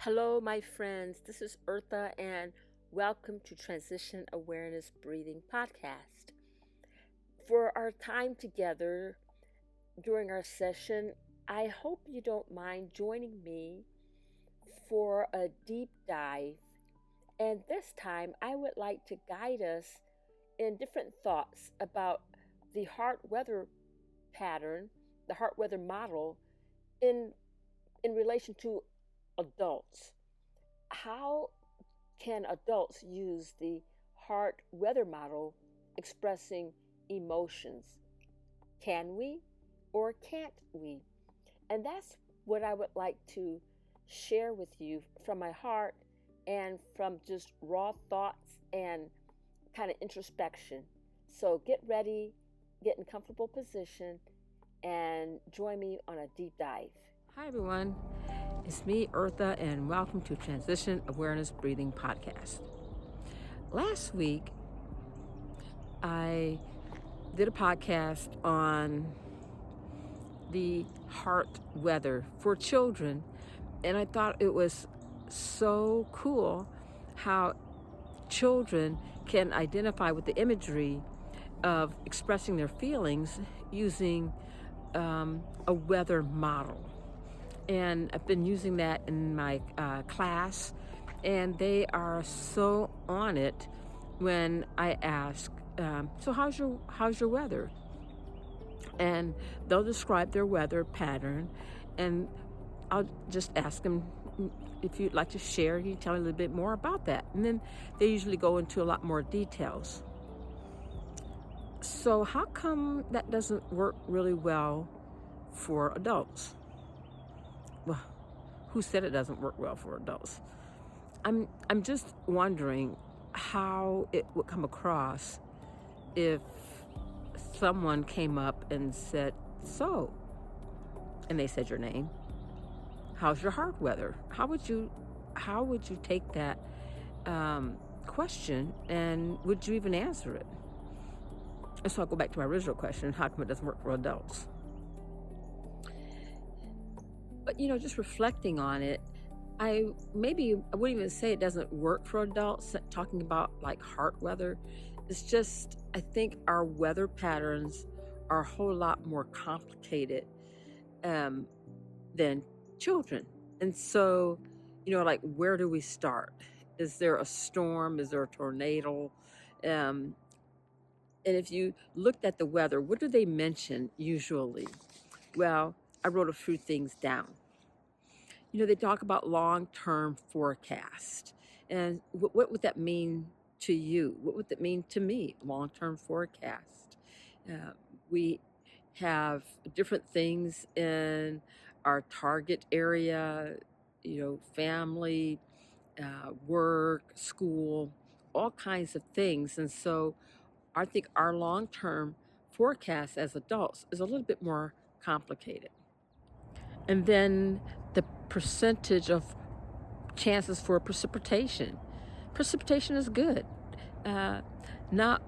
Hello, my friends. This is Eartha, and welcome to Transition Awareness Breathing Podcast. For our time together during our session, I hope you don't mind joining me for a deep dive. And this time, I would like to guide us in different thoughts about the heart weather pattern, the heart weather model in relation to adults. How can adults use the heart weather model expressing emotions? Can we or can't we? And that's what I would like to share with you from my heart and from just raw thoughts and kind of introspection. So get ready, get in a comfortable position, and join me on a deep dive. Hi, everyone. It's me, Eartha, and welcome to Transition Awareness Breathing Podcast. Last week, I did a podcast on the heart weather for children, and I thought it was so cool how children can identify with the imagery of expressing their feelings using a weather model. And I've been using that in my class, and they are so on it when I ask, so how's your weather? And they'll describe their weather pattern, and I'll just ask them, if you'd like to share, can you tell me a little bit more about that? And then they usually go into a lot more details. So how come that doesn't work really well for adults? Well, who said it doesn't work well for adults? I'm just wondering how it would come across if someone came up and said, so, and they said your name, how's your heart weather? How would you take that question, and would you even answer it? And so I'll go back to my original question, how come it doesn't work for adults? But, just reflecting on it, I wouldn't even say it doesn't work for adults, talking about like heart weather. It's just, I think our weather patterns are a whole lot more complicated than children. And so, like, where do we start? Is there a storm? Is there a tornado? And if you looked at the weather, what do they mention usually? Well, I wrote a few things down. They talk about long-term forecast. And what would that mean to you? What would that mean to me, long-term forecast? We have different things in our target area, family, work, school, all kinds of things. And so I think our long-term forecast as adults is a little bit more complicated. And then the percentage of chances for precipitation. Precipitation is good. Not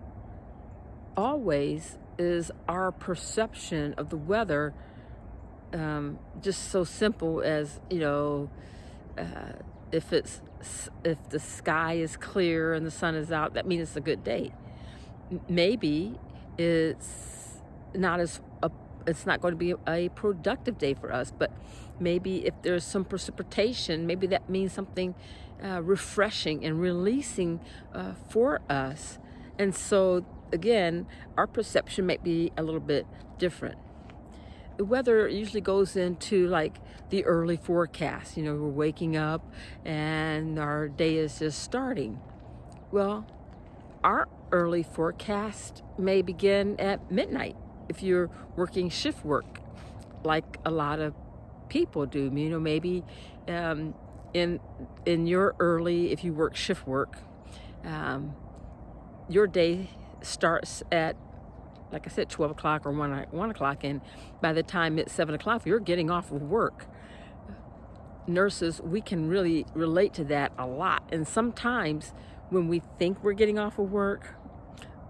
always is our perception of the weather just so simple as, if the sky is clear and the sun is out, that means it's a good day. Maybe it's not going to be a productive day for us, but maybe if there's some precipitation, maybe that means something refreshing and releasing for us. And so again, our perception might be a little bit different. The weather usually goes into like the early forecast. We're waking up and our day is just starting. Well, our early forecast may begin at midnight if you're working shift work, like a lot of people do. Maybe in your early, if you work shift work, your day starts at, like I said, 12 o'clock or 1 o'clock, and by the time it's 7 o'clock, you're getting off of work. Nurses, we can really relate to that a lot. And sometimes when we think we're getting off of work,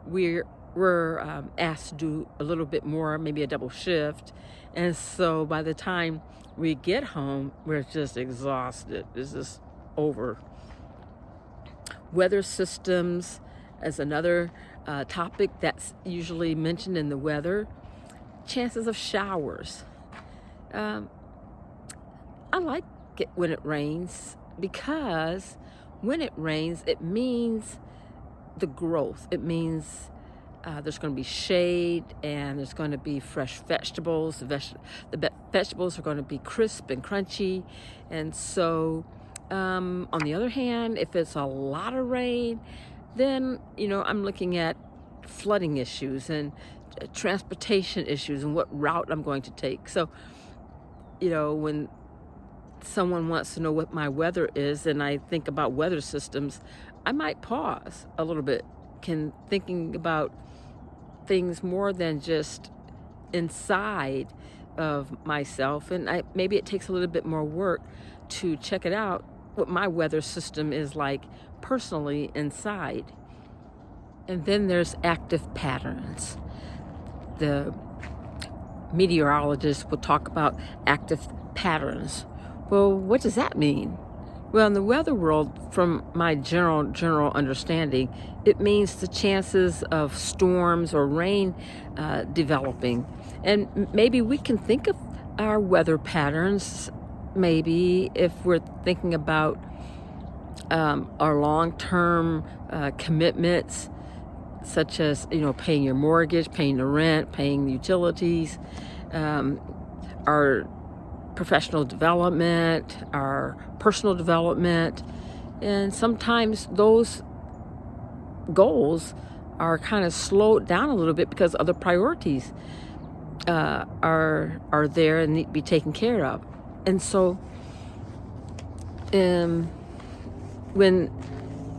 we're we're asked to do a little bit more, maybe a double shift. And so by the time we get home, we're just exhausted. It's just over. Weather systems is another topic that's usually mentioned in the weather. Chances of showers. Um, I like it when it rains because when it rains, it means the growth. It means there's going to be shade and there's going to be fresh vegetables. The vegetables are going to be crisp and crunchy. And so, on the other hand, if it's a lot of rain, then, I'm looking at flooding issues and transportation issues and what route I'm going to take. So, when someone wants to know what my weather is and I think about weather systems, I might pause a little bit, thinking about things more than just inside of myself. And maybe it takes a little bit more work to check it out, what my weather system is like personally inside. And then there's active patterns. The meteorologists will talk about active patterns. Well, what does that mean? Well, in the weather world, from my general understanding, it means the chances of storms or rain developing. And maybe we can think of our weather patterns, maybe if we're thinking about our long-term commitments, such as, paying your mortgage, paying the rent, paying the utilities, our professional development, our personal development. And sometimes those goals are kind of slowed down a little bit because other priorities are there and need to be taken care of. And so when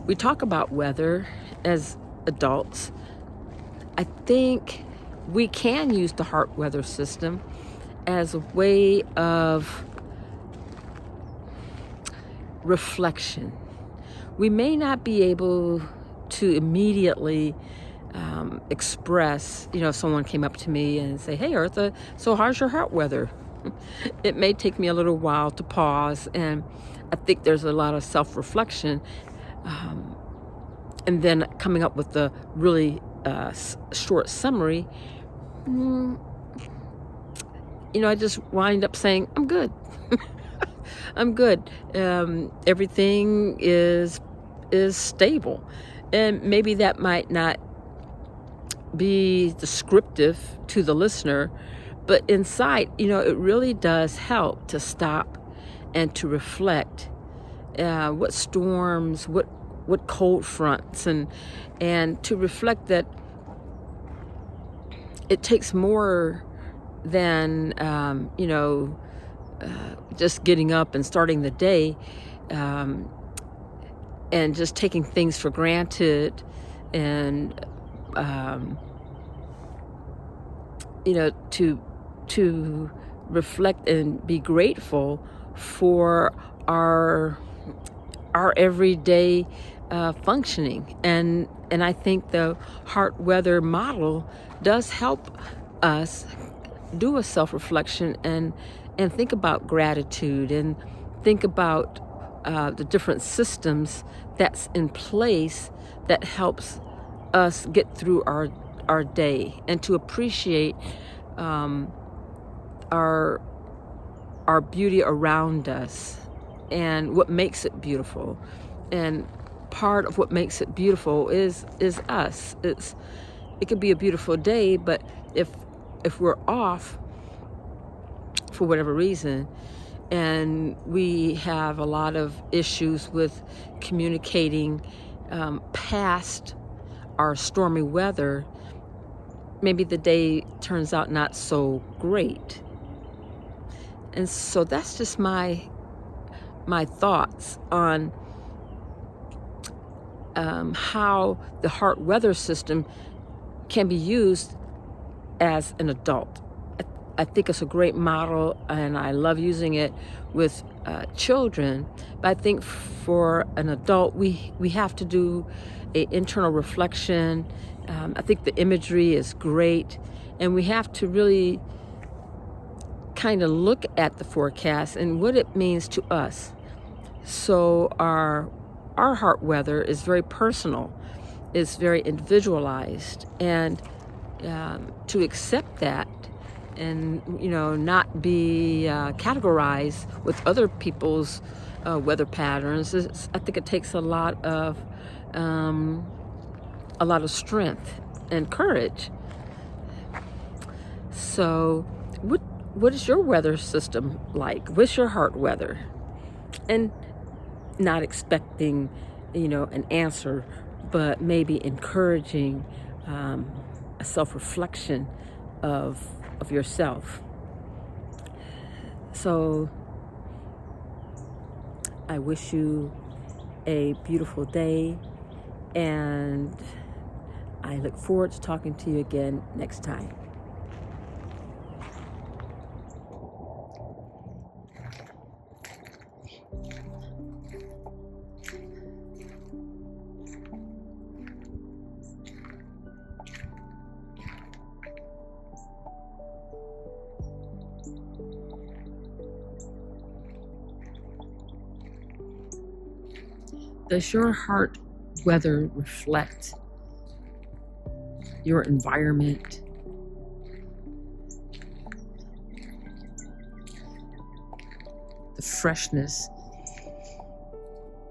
we talk about weather as adults, I think we can use the heart weather system as a way of reflection. We may not be able to immediately express, if someone came up to me and say, "Hey, Eartha, so how's your heart weather?" It may take me a little while to pause, and I think there's a lot of self-reflection, and then coming up with a really short summary. I just wind up saying, "I'm good." I'm good. Everything is stable. And maybe that might not be descriptive to the listener, but inside, it really does help to stop and to reflect what storms, what cold fronts, and to reflect that it takes more than just getting up and starting the day, and just taking things for granted, and to reflect and be grateful for our everyday functioning. And I think the heart weather model does help us do a self-reflection and think about gratitude and think about the different systems that's in place that helps us get through our day, and to appreciate our beauty around us and what makes it beautiful. And part of what makes it beautiful is us. It could be a beautiful day, but if we're off for whatever reason, and we have a lot of issues with communicating past our stormy weather, maybe the day turns out not so great. And so that's just my thoughts on how the heart weather system can be used as an adult. I think it's a great model, and I love using it with children. But I think for an adult, we have to do an internal reflection I think the imagery is great, and we have to really kind of look at the forecast and what it means to us. So our heart weather is very personal, it's very individualized, and to accept that and not be categorized with other people's weather patterns. I think it takes a lot of strength and courage. So, what is your weather system like? What's your heart weather? And not expecting, an answer, but maybe encouraging a self-reflection of yourself. So I wish you a beautiful day, and I look forward to talking to you again next time. Does your heart weather reflect your environment? The freshness,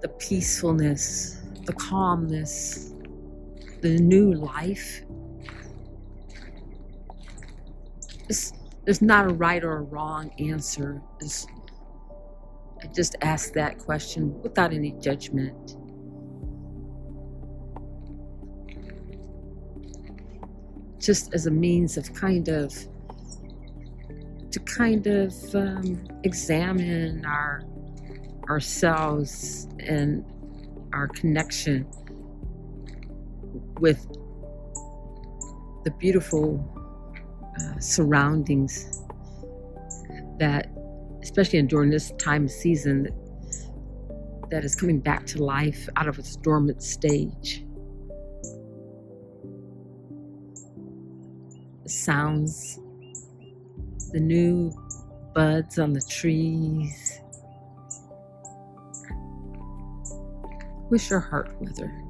the peacefulness, the calmness, the new life? There's not a right or a wrong answer. I just ask that question without any judgment. Just as a means of examine ourselves and our connection with the beautiful surroundings that, especially during this time of season, that is coming back to life out of its dormant stage. The sounds, the new buds on the trees. What's your heart weather?